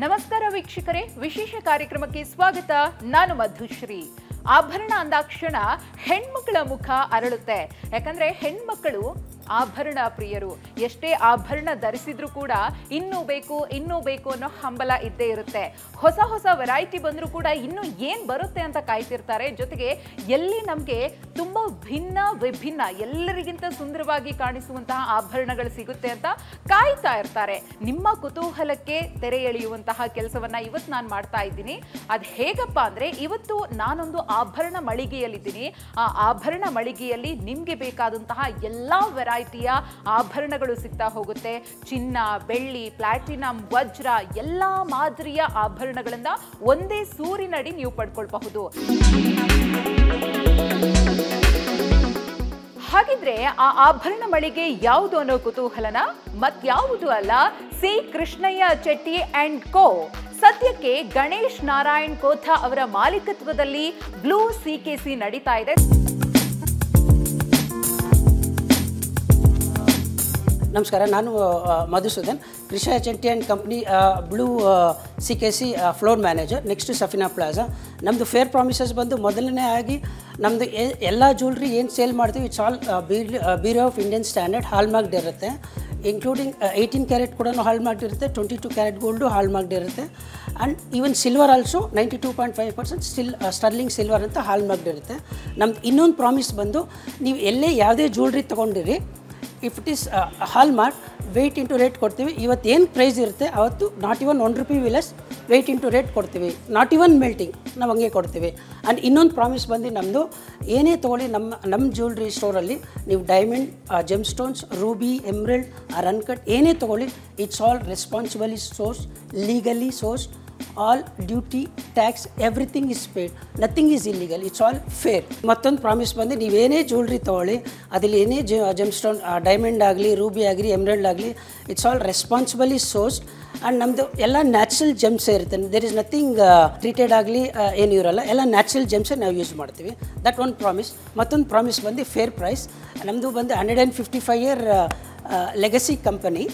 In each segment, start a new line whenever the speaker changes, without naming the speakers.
ನಮಸ್ಕಾರ ವೀಕ್ಷಕರೇ, ವಿಶೇಷ ಕಾರ್ಯಕ್ರಮಕ್ಕೆ ಸ್ವಾಗತ. ನಾನು ಮಧುಶ್ರೀ. ಆಭರಣ ಅಂದಾಕ್ಷಣ ಹೆಣ್ಮಕ್ಕಳ ಮುಖ ಅರಳುತ್ತೆ. ಯಾಕಂದ್ರೆ ಹೆಣ್ಮಕ್ಕಳು ಆಭರಣ ಪ್ರಿಯರು. ಎಷ್ಟೇ ಆಭರಣ ಧರಿಸಿದ್ರು ಕೂಡ ಇನ್ನೂ ಬೇಕು ಅನ್ನೋ ಹಂಬಲ ಇದ್ದೇ ಇರುತ್ತೆ. ಹೊಸ ಹೊಸ ವೆರೈಟಿ ಬಂದರೂ ಕೂಡ ಇನ್ನೂ ಏನು ಬರುತ್ತೆ ಅಂತ ಕಾಯ್ತಿರ್ತಾರೆ. ಜೊತೆಗೆ ಎಲ್ಲಿ ನಮಗೆ ತುಂಬ ವಿಭಿನ್ನ ಎಲ್ಲರಿಗಿಂತ ಸುಂದರವಾಗಿ ಕಾಣಿಸುವಂತಹ ಆಭರಣಗಳು ಸಿಗುತ್ತೆ ಅಂತ ಕಾಯ್ತಾ ಇರ್ತಾರೆ. ನಿಮ್ಮ ಕುತೂಹಲಕ್ಕೆ ತೆರೆ ಎಳೆಯುವಂತಹ ಕೆಲಸವನ್ನ ಇವತ್ತು ನಾನು ಮಾಡ್ತಾ ಇದ್ದೀನಿ. ಅದು ಹೇಗಪ್ಪ ಅಂದರೆ, ಇವತ್ತು ನಾನೊಂದು ಆಭರಣ ಮಳಿಗೆಯಲ್ಲಿದ್ದೀನಿ. ಆ ಆಭರಣ ಮಳಿಗೆಯಲ್ಲಿ ನಿಮಗೆ ಬೇಕಾದಂತಹ ಎಲ್ಲ ವೆರೈಟಿಯ ಆಭರಣಗಳು ಸಿಗ್ತಾ ಹೋಗುತ್ತೆ. ಚಿನ್ನ, ಬೆಳ್ಳಿ, ಪ್ಲಾಟಿನಂ, ವಜ್ರ ಎಲ್ಲ ಮಾದರಿಯ ಆಭರಣಗಳನ್ನ ಒಂದೇ ಸೂರಿನಡಿ ನೀವು ಪಡ್ಕೊಳ್ಬಹುದು. ಹಾಗಿದ್ರೆ ಆ ಆಭರಣ ಮಳಿಗೆ ಯಾವುದು ಅನ್ನೋ ಕುತೂಹಲನ ಮತ್ಯಾವುದು ಅಲ್ಲ, C Krishnaiah Chetty and co. ಸದ್ಯಕ್ಕೆ ಗಣೇಶ್ ನಾರಾಯಣ್ ಕೋಥಾ ಅವರ ಮಾಲೀಕತ್ವದಲ್ಲಿ ಬ್ಲೂ ಸಿಕೆಸಿ ನಡೀತಾ ಇದೆ.
ನಮಸ್ಕಾರ, ನಾನು Madhusudan, Krishnaiah Chetty and company blue CKC floor manager next Safina plaza. ನಮ್ಮದು ಫೇರ್ ಪ್ರಾಮಿಸಸ್ ಬಂದು ಮೊದಲನೇ ಆಗಿ ನಮ್ಮದು ಎಲ್ಲ ಜ್ಯುವೆಲ್ರಿ ಏನು ಸೇಲ್ ಮಾಡ್ತೀವಿ it's all bureau of Indian standard hallmarked ಇರುತ್ತೆ. ಇನ್ಕ್ಲೂಡಿಂಗ್ 18 ಕ್ಯಾರೆಟ್ ಕೂಡ ಹಾಲ್ಮಾರ್ಕ್ಡ್ ಇರುತ್ತೆ, 22 ಕ್ಯಾರೆಟ್ ಗೋಲ್ಡು ಹಾಲ್ಮಾರ್ಕ್ಡ್ ಇರುತ್ತೆ. And even silver also 92.5% sterling silver ಅಂತ ಹಾಲ್ಮಾರ್ಕ್ಡ್ ಇರುತ್ತೆ. ನಮ್ದು ಇನ್ನೊಂದು ಪ್ರಾಮಿಸ್ ಬಂದು, ನೀವು ಎಲ್ಲೇ ಯಾವುದೇ ಜ್ಯುವೆಲ್ರಿ ತೊಗೊಂಡಿರಿ, if it is hallmark, weight into rate ಕೊಡ್ತೀವಿ. ಇವತ್ತು ಏನು ಪ್ರೈಸ್ ಇರುತ್ತೆ ಅವತ್ತು ನಾಟ್ ಇವನ್ 1 ರೂಪಿ ವಿಲೆಸ್ ವೆಯ್ಟ್ ಇಂಟು ರೇಟ್ ಕೊಡ್ತೀವಿ. ನಾಟ್ ಇವನ್ ಮೆಲ್ಟಿಂಗ್, ನಾವು ಹಂಗೆ ಕೊಡ್ತೀವಿ. ಆ್ಯಂಡ್ ಇನ್ನೊಂದು ಪ್ರಾಮಿಸ್ ಬಂದು ನಮ್ಮದು, ಏನೇ ತೊಗೊಳ್ಳಿ ನಮ್ಮ ಜ್ಯುವೆಲ್ರಿ ಸ್ಟೋರಲ್ಲಿ ನೀವು diamond, gem stones, ruby, emerald or uncut ಏನೇ ತೊಗೊಳ್ಳಿ, it's all responsibly source, legally source, all duty, tax, everything is paid, nothing is illegal, it's all fair. ಮತ್ತೊಂದು ಪ್ರಾಮಿಸ್ ಬಂದು, ನೀವೇನೇ ಜ್ಯುವೆಲ್ರಿ ತೊಗೊಳ್ಳಿ ಅದಲ್ಲಿ ಏನೇ ಜೆಮ್ ಸ್ಟೋನ್, ಡೈಮಂಡ್ ಆಗಲಿ, ರೂಬಿ ಆಗಲಿ, ಎಮ್ರಲ್ಡ್ ಆಗಲಿ, it's all responsibly sourced. And ನಮ್ಮದು ಎಲ್ಲ ನ್ಯಾಚುರಲ್ ಜೆಮ್ಸೇ ಇರುತ್ತೆ. ದೇರ್ ಇಸ್ ನಥಿಂಗ್ ಟ್ರೀಟೆಡ್ ಆಗಲಿ ಏನು ಇರೋಲ್ಲ, ಎಲ್ಲ ನ್ಯಾಚುರಲ್ ಜೆಮ್ಸೇ ನಾವು ಯೂಸ್ ಮಾಡ್ತೀವಿ. ದಟ್ ಒಂದು ಪ್ರಾಮಿಸ್. ಮತ್ತೊಂದು ಪ್ರಾಮಿಸ್ ಬಂದು ಫೇರ್ ಪ್ರೈಸ್. ನಮ್ಮದು ಬಂದು 155 ಇಯರ್ ಲೆಗಸಿ ಕಂಪನಿ.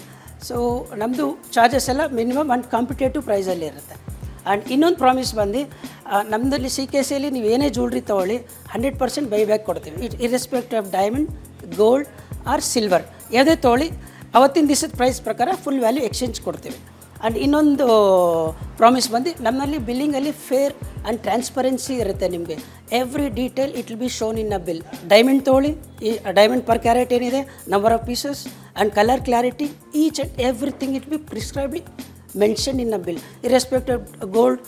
ಸೊ ನಮ್ಮದು ಚಾರ್ಜಸ್ ಎಲ್ಲ ಮಿನಿಮಮ್ ಒಂದು ಕಾಂಪಿಟೇಟಿವ್ ಪ್ರೈಸಲ್ಲಿ ಇರುತ್ತೆ. ಆ್ಯಂಡ್ ಇನ್ನೊಂದು ಪ್ರಾಮಿಸ್ ಬಂದು, ನಮ್ಮದಲ್ಲಿ ಸಿಕೆಸಿಯಲ್ಲಿ ನೀವು ಏನೇ ಜ್ಯುವೆಲ್ರಿ ತೊಗೊಳ್ಳಿ 100% ಬೈಬ್ಯಾಕ್ ಕೊಡ್ತೀವಿ. Irrespective of diamond, gold or silver ಯಾವುದೇ ತೊಗೊಳ್ಳಿ ಅವತ್ತಿನ ದಿವಸದ ಪ್ರೈಸ್ ಪ್ರಕಾರ ಫುಲ್ ವ್ಯಾಲ್ಯೂ ಎಕ್ಸ್ಚೇಂಜ್ ಕೊಡ್ತೀವಿ. ಆ್ಯಂಡ್ ಇನ್ನೊಂದು ಪ್ರಾಮಿಸ್ ಬಂದು, ನಮ್ಮಲ್ಲಿ ಬಿಲ್ಲಿಂಗಲ್ಲಿ ಫೇರ್ ಆ್ಯಂಡ್ ಟ್ರಾನ್ಸ್ಪರೆನ್ಸಿ ಇರುತ್ತೆ. ನಿಮಗೆ every detail it will be shown in a bill. Diamond ತೊಗೊಳ್ಳಿ, ಈ ಡೈಮಂಡ್ ಪರ್ ಕ್ಯಾರೆಟ್ ಏನಿದೆ, number of pieces and colour clarity, each and everything it be prescribably mention in a bill. Irrespective gold,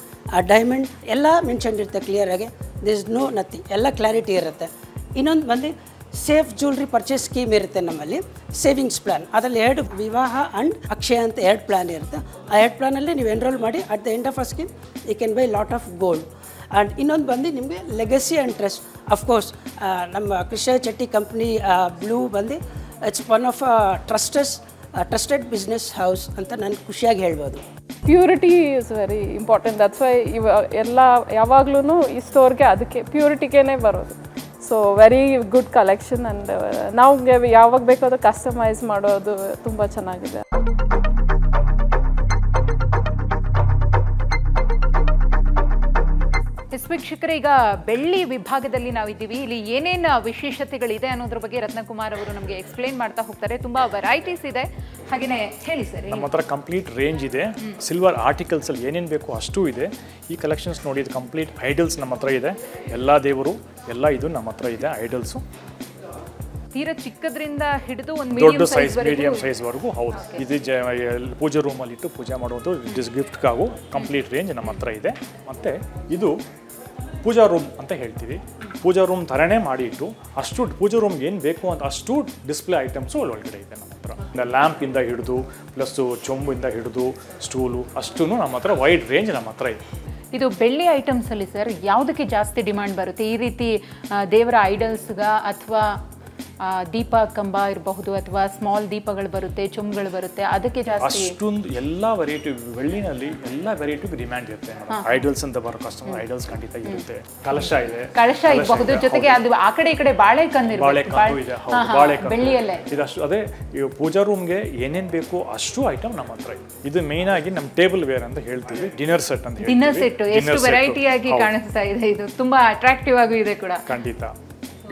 diamond ಎಲ್ಲ mention ಇರುತ್ತೆ ಕ್ಲಿಯರಾಗಿ. This no nothing, ಎಲ್ಲ clarity ಇರುತ್ತೆ. ಇನ್ನೊಂದು ಬಂದು ಸೇಫ್ ಜ್ಯುವೆಲ್ರಿ ಪರ್ಚೇಸ್ ಸ್ಕೀಮ್ ಇರುತ್ತೆ ನಮ್ಮಲ್ಲಿ, ಸೇವಿಂಗ್ಸ್ ಪ್ಲ್ಯಾನ್. ಅದರಲ್ಲಿ 2 ವಿವಾಹ ಆ್ಯಂಡ್ ಅಕ್ಷಯ ಅಂತ 2 ಪ್ಲ್ಯಾನ್ ಇರುತ್ತೆ. ಆ 2 ಪ್ಲ್ಯಾನಲ್ಲಿ ನೀವು ಎನ್ರೋಲ್ ಮಾಡಿ at the end of a scheme you can buy lot of gold. And ಇನ್ನೊಂದು ಬಂದು ನಿಮಗೆ ಲೆಗಸಿ ಆ್ಯಂಡ್ ಟ್ರಸ್ಟ್. ಅಫ್ಕೋರ್ಸ್ ನಮ್ಮ ಕೃಷ್ಣಯ್ಯ ಚೆಟ್ಟಿ ಕಂಪ್ನಿ ಬ್ಲೂ ಬಂದು it's one of trusted business house ಅಂತ ನಾನು ಖುಷಿಯಾಗಿ ಹೇಳ್ಬೋದು.
Purity is very important. That's why ಎಲ್ಲ ಯಾವಾಗ್ಲೂ ಈ ಸ್ಟೋರ್ಗೆ ಅದಕ್ಕೆ ಪ್ಯೂರಿಟಿಗೇನೆ ಬರೋದು. So very good collection. And ನಾವು ಯಾವಾಗ ಬೇಕಾದ್ರೂ ಕಸ್ಟಮೈಸ್ ಮಾಡೋದು ತುಂಬ ಚೆನ್ನಾಗಿದೆ.
ವೀಕ್ಷಕರೇ, ಈಗ ಬೆಳ್ಳಿ ವಿಭಾಗದಲ್ಲಿ ನಾವಿದ್ದೀವಿ. ಇಲ್ಲಿ ಏನೇನು ವಿಶೇಷತೆಗಳಿದೆ ಅನ್ನೋದ್ರ ಬಗ್ಗೆ ರತ್ನಕುಮಾರ್ ಅವರು ನಮಗೆ ಎಕ್ಸ್ಪ್ಲೇನ್ ಮಾಡ್ತಾ ಹೋಗ್ತಾರೆ. ತುಂಬಾ ವೆರೈಟೀಸ್ ಇದೆ, ಹಾಗೇನೆ ಹೇಳಿ ಸರ್.
ನಮ್ಮ ಹತ್ರ ಕಂಪ್ಲೀಟ್ ರೇಂಜ್ ಇದೆ. ಸಿಲ್ವರ್ ಆರ್ಟಿಕಲ್ಸ್ ಅಲ್ಲಿ ಏನೇನು ಬೇಕು ಅಷ್ಟು ಇದೆ. ಈ ಕಲೆಕ್ಷನ್ಸ್ ನೋಡಿ, ಇದು ಕಂಪ್ಲೀಟ್ ಐಡಲ್ಸ್ ನಮ್ಮ ಹತ್ರ ಇದೆ. ಎಲ್ಲ ದೇವರು ಎಲ್ಲ ಇದು ನಮ್ಮ ಹತ್ರ ಇದೆ. ಐಡಲ್ಸು
ತೀರಾ ಚಿಕ್ಕದ್ರಿಂದ ಹಿಡಿದು ಒಂದು
ದೊಡ್ಡ ಸೈಜ್, ಮೀಡಿಯಂ ಸೈಜ್ವರೆಗೂ. ಹೌದು, ಇದು ಪೂಜಾ ರೂಮಲ್ಲಿ ಇಟ್ಟು ಪೂಜೆ ಮಾಡುವಂಥ ಗಿಫ್ಟ್ಗಾಗೂ ಕಂಪ್ಲೀಟ್ ರೇಂಜ್ ನಮ್ಮ ಹತ್ರ ಇದೆ. ಮತ್ತು ಇದು ಪೂಜಾ ರೂಮ್ ಅಂತ ಹೇಳ್ತೀವಿ. ಪೂಜಾ ರೂಮ್ ಥರನೇ ಮಾಡಿ ಇಟ್ಟು ಅಷ್ಟು ಪೂಜಾ ರೂಮ್ಗೆ ಏನು ಬೇಕು ಅಂತ ಅಷ್ಟು ಡಿಸ್ಪ್ಲೇ ಐಟಮ್ಸು ಒಳಗಡೆ ಇದೆ ನಮ್ಮ ಹತ್ರ. ಲ್ಯಾಂಪಿಂದ ಹಿಡಿದು ಪ್ಲಸ್ಸು ಚೊಂಬಿಂದ ಹಿಡಿದು ಸ್ಟೂಲು ಅಷ್ಟೂ ನಮ್ಮ ಹತ್ರ ವೈಡ್ ರೇಂಜ್ ನಮ್ಮ ಹತ್ರ ಇದೆ.
ಇದು ಬೆಳ್ಳಿ ಐಟಮ್ಸ್ ಅಲ್ಲಿ ಸರ್ ಯಾವುದಕ್ಕೆ ಜಾಸ್ತಿ ಡಿಮಾಂಡ್ ಬರುತ್ತೆ? ಈ ರೀತಿ ದೇವರ ಐಡಲ್ಸ್ಗ ಅಥವಾ ದೀಪ ಕಂಬ ಇರಬಹುದು ಅಥವಾ ಸ್ಮಾಲ್ ದೀಪಗಳು ಬರುತ್ತೆ, ಚುಮ್ಗಳು ಬರುತ್ತೆ, ಅದಕ್ಕೆ ಜಾಸ್ತಿ
ಅಷ್ಟೊಂದು ಎಲ್ಲ ವೆರೈಟಿ ಬೆಳ್ಳಿನಲ್ಲಿ ಎಲ್ಲ ವೆರೈಟಿಗೂ ಡಿಮ್ಯಾಂಡ್ ಇರುತ್ತೆ. ಐಡಲ್ಸ್ ಅಂತ ಬರೋ ಕಸ್ಟಮರ್ ಐಡಲ್ಸ್ ಖಂಡಿತ ಇರುತ್ತೆ. ಕಲಶ
ಇರಬಹುದು, ಜೊತೆಗೆ ಅದು ಆ ಕಡೆ ಈ ಕಡೆ ಬಾಳೆಕಂದು ಬೆಳ್ಳಿಯಲ್ಲೇ
ಇದಷ್ಟು. ಅದೇ ಪೂಜಾ ರೂಮ್ಗೆ ಏನೇನ್ ಬೇಕು ಅಷ್ಟು ಐಟಮ್ ನಮ್ಮ ಹತ್ರ ಇದೆ. ಇದು ಮೇನ್ ಆಗಿ ನಮ್ಮ ಟೇಬಲ್ ವೇರ್ ಅಂತ ಹೇಳ್ತೀವಿ, ಡಿನ್ನರ್ ಸೆಟ್ ಅಂತ ಹೇಳ್ತೀವಿ.
ಡಿನ್ನರ್ ಸೆಟ್ ಎಷ್ಟು ವೆರೈಟಿ ಆಗಿ ಕಾಣಿಸ್ತಾ ಇದೆ, ಇದು ತುಂಬಾ ಅಟ್ರಾಕ್ಟಿವ್ ಆಗಿ ಇದೆ ಕೂಡ.
ಖಂಡಿತ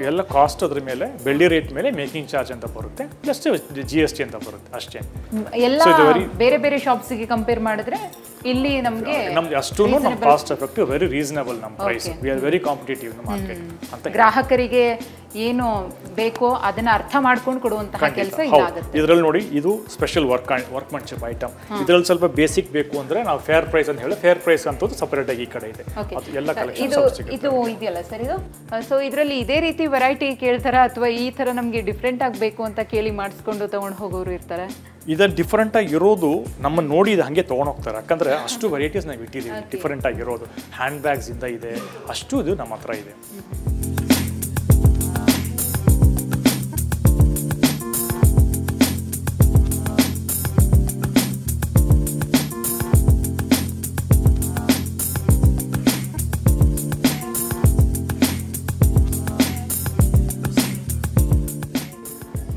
ಎಲ್ಲ ಕಾಸ್ಟ್ ಅದ್ರ ಮೇಲೆ ಬೆಳ್ಳಿ ರೇಟ್ ಮೇಲೆ ಮೇಕಿಂಗ್ ಚಾರ್ಜ್ ಅಂತ ಬರುತ್ತೆ, ಪ್ಲಸ್ GST ಅಂತ ಬರುತ್ತೆ ಅಷ್ಟೇ.
ಎಲ್ಲ ಬೇರೆ ಬೇರೆ ಶಾಪ್ಸ್ಗೆ ಕಂಪೇರ್ ಮಾಡಿದ್ರೆ ಇಲ್ಲಿ ನಮ್ಗೆ
ಅಷ್ಟು ನಮ್ಮ ಕಾಸ್ಟ್ ಎಫೆಕ್ಟಿವ್, ವೆರಿ ರೀಸನಬಲ್ ನಮ್ಮ price, we are very competitive in market ಅಂತ.
ಗ್ರಾಹಕರಿಗೆ ಏನು ಬೇಕೋ ಅದನ್ನ ಅರ್ಥ ಮಾಡ್ಕೊಂಡು ಕೊಡುವಂತಹ ಕೆಲಸ ಇದಾಗುತ್ತೆ.
ಇದರಲ್ಲಿ ನೋಡಿ, ಇದು ಸ್ಪೆಷಲ್ ವರ್ಕ್ಮನ್ಶಿಪ್ ಐಟಮ್. ಇದರಲ್ಲಿ ಸ್ವಲ್ಪ ಬೇಸಿಕ್ ಬೇಕು ಅಂದ್ರೆ ನಾವು ಫೇರ್ ಪ್ರೈಸ್ ಅಂತ ಹೇಳಿ, ಫೇರ್ ಪ್ರೈಸ್ ಅಂತ ಸಪರೇಟ್ ಆಗಿ ಈ ಕಡೆ ಇದೆ. ಎಲ್ಲ ಕಲೆಕ್ಷನ್
ಇದು ಇದೆಯಲ್ಲ ಸರ್, ಇದು ಸೊ ಇದರಲ್ಲಿ ಇದೇ ರೀತಿ ವೆರೈಟಿ ಕೇಳ್ತಾರ ಅಥವಾ ಈ ತರ ನಮ್ಗೆ ಡಿಫ್ರೆಂಟ್ ಆಗಬೇಕು ಅಂತ ಕೇಳಿ ಮಾಡಿಸ್ಕೊಂಡು ತಗೊಂಡು ಹೋಗೋರು ಇರ್ತಾರೆ?
ಇದನ್ನು ಡಿಫ್ರೆಂಟ್ ಆಗಿರೋದು ನಮ್ಮ ನೋಡಿ ಇದು ಹಾಗೆ ತೊಗೊಂಡು ಹೋಗ್ತಾರೆ, ಯಾಕಂದ್ರೆ ಅಷ್ಟು ವೆರೈಟೀಸ್ ನಾವು ಇಟ್ಟಿದ್ದೀವಿ. ಡಿಫ್ರೆಂಟ್ ಆಗಿರೋದು ಹ್ಯಾಂಡ್ ಬ್ಯಾಗ್ಸ್ ಇಂದ ಇದೆ, ಅಷ್ಟು ಇದು ನಮ್ಮ ಹತ್ರ ಇದೆ.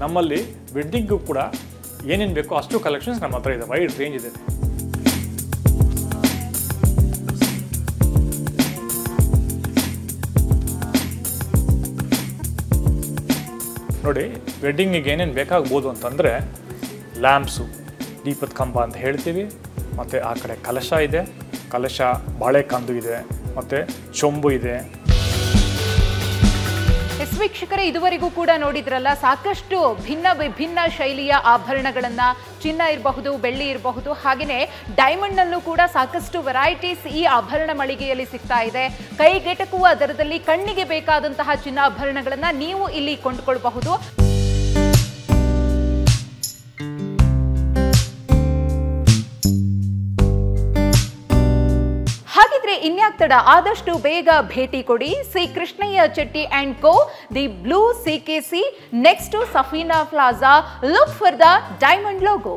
ನಮ್ಮಲ್ಲಿ ವೆಡ್ಡಿಂಗು ಕೂಡ ಏನೇನು ಬೇಕೋ ಅಷ್ಟು ಕಲೆಕ್ಷನ್ಸ್ ನಮ್ಮ ಹತ್ರ ಇದೆ, ವೈಡ್ ರೇಂಜ್ ಇದೆ. ನೋಡಿ, ವೆಡ್ಡಿಂಗಿಗೆ ಏನೇನು ಬೇಕಾಗ್ಬೋದು ಅಂತಂದರೆ ಲ್ಯಾಂಪ್ಸು, ದೀಪದ ಕಂಬ ಅಂತ ಹೇಳ್ತೀವಿ, ಮತ್ತು ಆ ಕಡೆ ಕಲಶ ಇದೆ, ಕಲಶ ಬಾಳೆಕಂದು ಇದೆ, ಮತ್ತು ಚೊಂಬು ಇದೆ.
ವೀಕ್ಷಕರೇ, ಇದುವರೆಗೂ ಕೂಡ ನೋಡಿದ್ರಲ್ಲ, ಸಾಕಷ್ಟು ಭಿನ್ನ ವಿಭಿನ್ನ ಶೈಲಿಯ ಆಭರಣಗಳನ್ನ, ಚಿನ್ನ ಇರಬಹುದು, ಬೆಳ್ಳಿ ಇರಬಹುದು, ಹಾಗೆಯೇ ಡೈಮಂಡ್ ನಲ್ಲೂ ಕೂಡ ಸಾಕಷ್ಟು ವೆರೈಟೀಸ್ ಈ ಆಭರಣ ಮಳಿಗೆಯಲ್ಲಿ ಸಿಗ್ತಾ ಇದೆ. ಕೈಗೆಟಕುವ ದರದಲ್ಲಿ ಕಣ್ಣಿಗೆ ಬೇಕಾದಂತಹ ಚಿನ್ನಾಭರಣಗಳನ್ನ ನೀವು ಇಲ್ಲಿ ಕೊಂಡುಕೊಳ್ಳಬಹುದು. ಇನ್ಯಾಕ್ ತಡ, ಆದಷ್ಟು ಬೇಗ ಭೇಟಿ ಕೊಡಿ. Shri Krishnaiah Chetty and co, the blue CKC, next to Safina plaza. Look for the diamond logo.